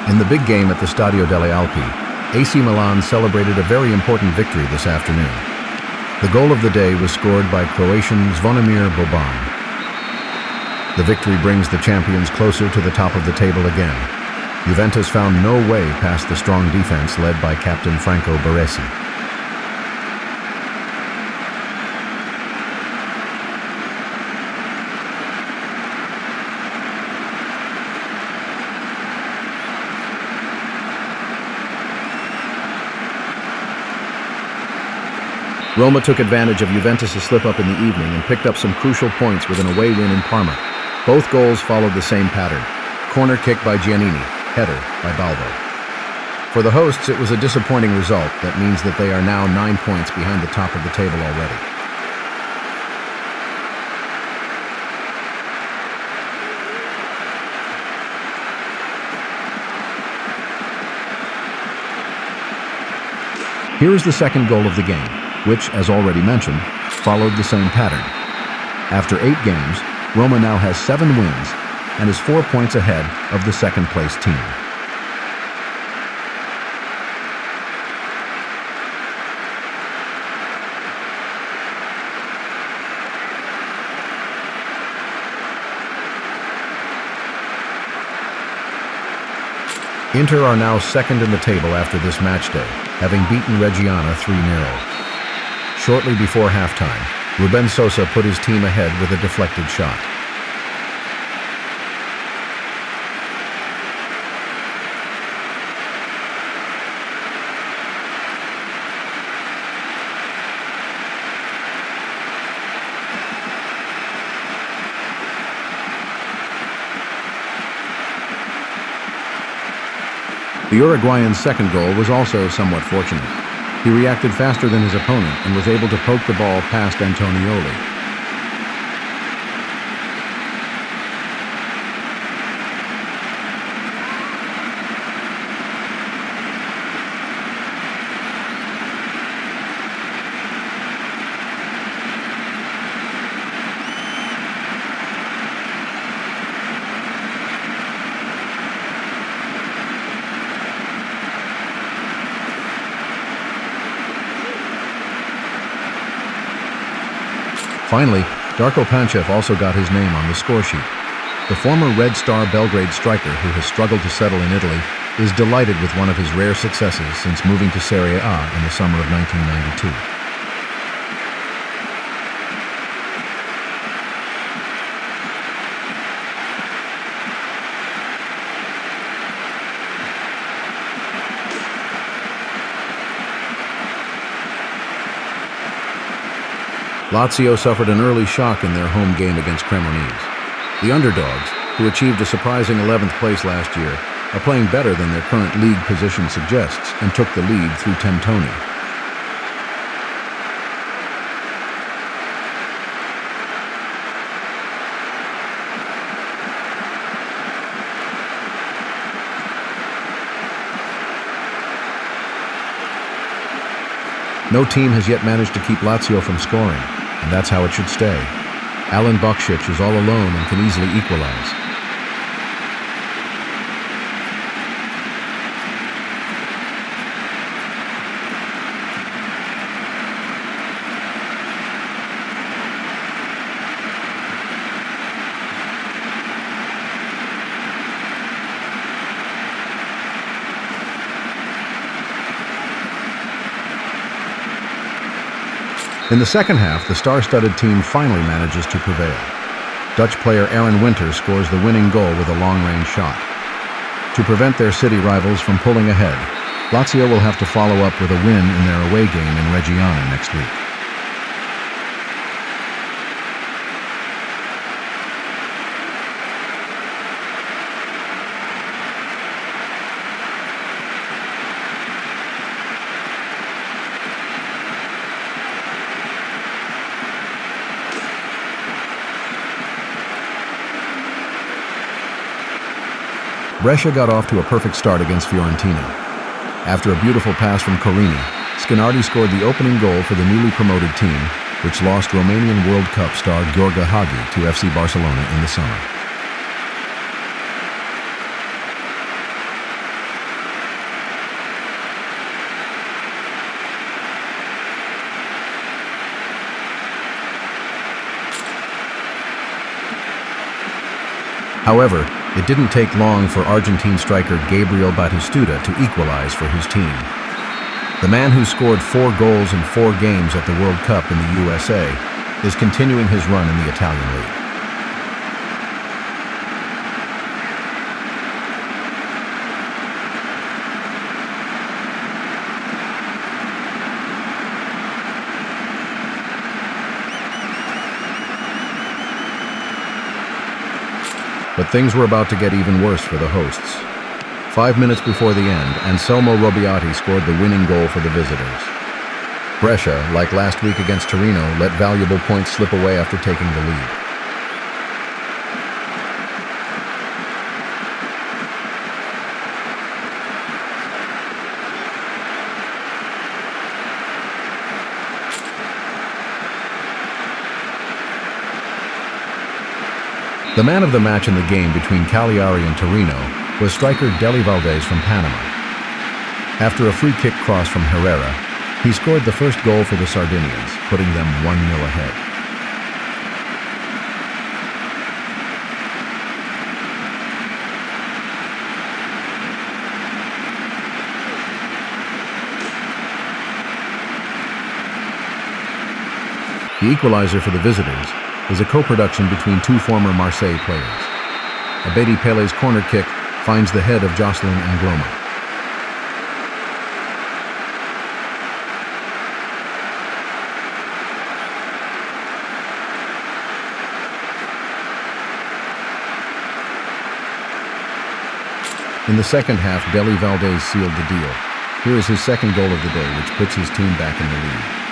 In the big game at the Stadio delle Alpi, AC Milan celebrated a very important victory this afternoon. The goal of the day was scored by Croatian Zvonimir Boban. The victory brings the champions closer to the top of the table again. Juventus found no way past the strong defense led by captain Franco Baresi. Roma took advantage of Juventus' slip-up in the evening and picked up some crucial points with an away win in Parma. Both goals followed the same pattern. Corner kick by Giannini, header by Balbo. For the hosts, it was a disappointing result that means that they are now 9 points behind the top of the table already. Here is the second goal of the game, which, as already mentioned, followed the same pattern. After 8 games, Roma now has 7 wins and is 4 points ahead of the second-place team. Inter are now second in the table after this matchday, having beaten Reggiana 3-0. Shortly before halftime, Ruben Sosa put his team ahead with a deflected shot. The Uruguayan's second goal was also somewhat fortunate. He reacted faster than his opponent and was able to poke the ball past Antonioli. Finally, Darko Panchev also got his name on the score sheet. The former Red Star Belgrade striker, who has struggled to settle in Italy, is delighted with one of his rare successes since moving to Serie A in the summer of 1992. Lazio suffered an early shock in their home game against Cremonese. The underdogs, who achieved a surprising 11th place last year, are playing better than their current league position suggests and took the lead through Tentoni. No team has yet managed to keep Lazio from scoring, and that's how it should stay. Alan Bakšić is all alone and can easily equalize. In the second half, the star-studded team finally manages to prevail. Dutch player Aaron Winter scores the winning goal with a long-range shot. To prevent their city rivals from pulling ahead, Lazio will have to follow up with a win in their away game in Reggiana next week. Brescia got off to a perfect start against Fiorentina. After a beautiful pass from Corini, Skinardi scored the opening goal for the newly promoted team, which lost Romanian World Cup star Gheorghe Hagi to FC Barcelona in the summer. However, it didn't take long for Argentine striker Gabriel Batistuta to equalize for his team. The man who scored 4 goals in 4 games at the World Cup in the USA is continuing his run in the Italian league. But things were about to get even worse for the hosts. 5 minutes before the end, Anselmo Robiati scored the winning goal for the visitors. Brescia, like last week against Torino, let valuable points slip away after taking the lead. The man of the match in the game between Cagliari and Torino was striker Deli Valdez from Panama. After a free kick cross from Herrera, he scored the first goal for the Sardinians, putting them 1-0 ahead. The equalizer for the visitors is a co-production between 2 former Marseille players. Abedi Pele's corner kick finds the head of Jocelyn Angloma. In the second half, Deli Valdez sealed the deal. Here is his second goal of the day, which puts his team back in the lead.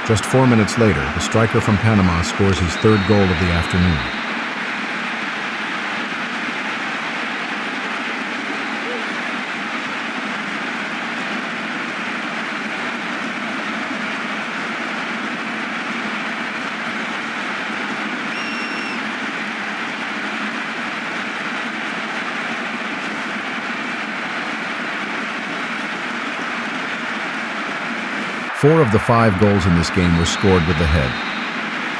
Just 4 minutes later, the striker from Panama scores his 3rd goal of the afternoon. Four of the 5 goals in this game were scored with the head.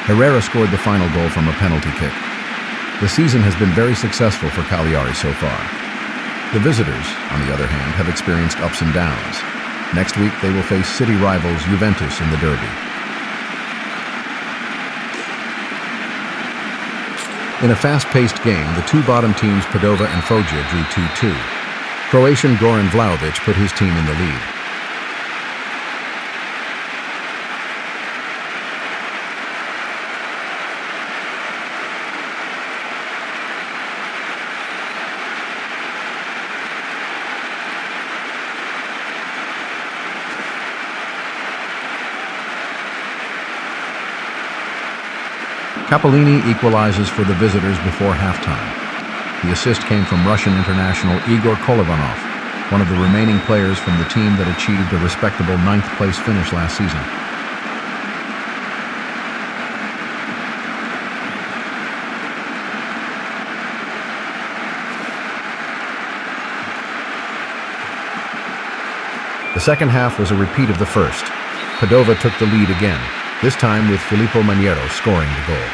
Herrera scored the final goal from a penalty kick. The season has been very successful for Cagliari so far. The visitors, on the other hand, have experienced ups and downs. Next week, they will face city rivals Juventus in the derby. In a fast-paced game, the 2 bottom teams, Padova and Foggia, drew 2-2. Croatian Goran Vlahovic put his team in the lead. Capolini equalizes for the visitors before halftime. The assist came from Russian international Igor Kolovanov, one of the remaining players from the team that achieved a respectable 9th place finish last season. The second half was a repeat of the first. Padova took the lead again, this time with Filippo Maniero scoring the goal.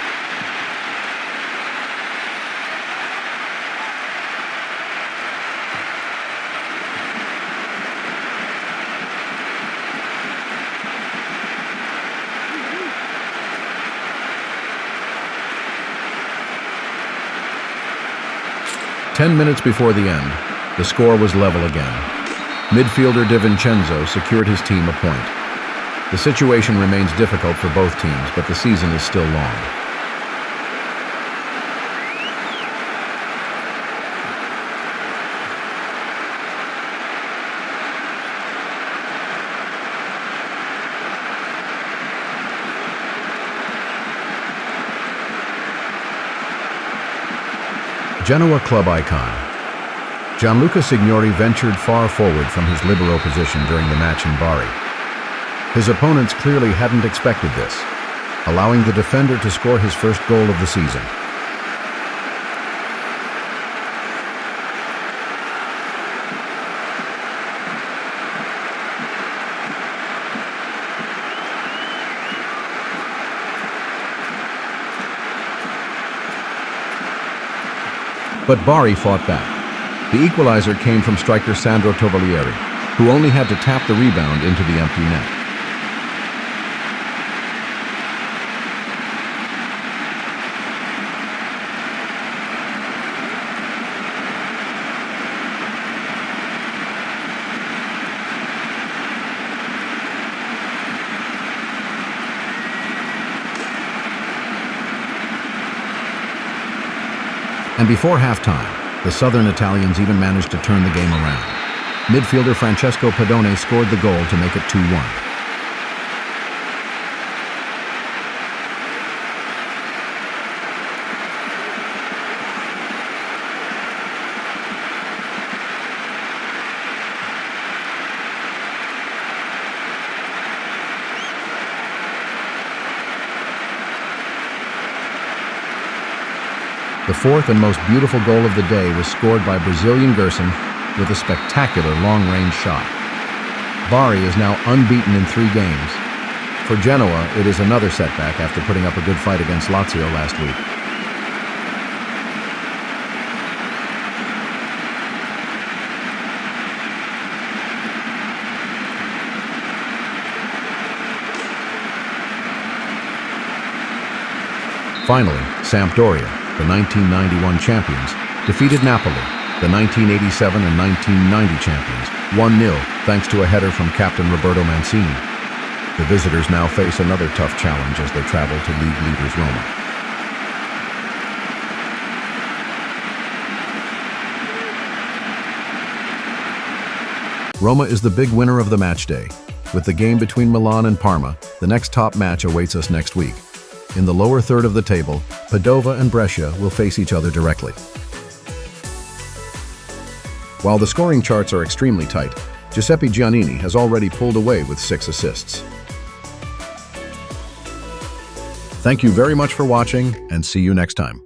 Ten minutes before the end, the score was level again. Midfielder Di Vincenzo secured his team a point. The situation remains difficult for both teams, but the season is still long. Genoa club icon. Gianluca Signori ventured far forward from his libero position during the match in Bari. His opponents clearly hadn't expected this, allowing the defender to score his first goal of the season. But Bari fought back. The equalizer came from striker Sandro Tovaglieri, who only had to tap the rebound into the empty net. And before halftime, the Southern Italians even managed to turn the game around. Midfielder Francesco Padone scored the goal to make it 2-1. The fourth and most beautiful goal of the day was scored by Brazilian Gerson with a spectacular long-range shot. Bari is now unbeaten in 3 games. For Genoa, it is another setback after putting up a good fight against Lazio last week. Finally, Sampdoria, the 1991 champions, defeated Napoli, the 1987 and 1990 champions, 1-0 thanks to a header from captain Roberto Mancini. The visitors now face another tough challenge as they travel to league leaders Roma. Roma is the big winner of the match day. With the game between Milan and Parma, the next top match awaits us next week. In the lower third of the table, Padova and Brescia will face each other directly. While the scoring charts are extremely tight, Giuseppe Giannini has already pulled away with 6 assists. Thank you very much for watching, and see you next time.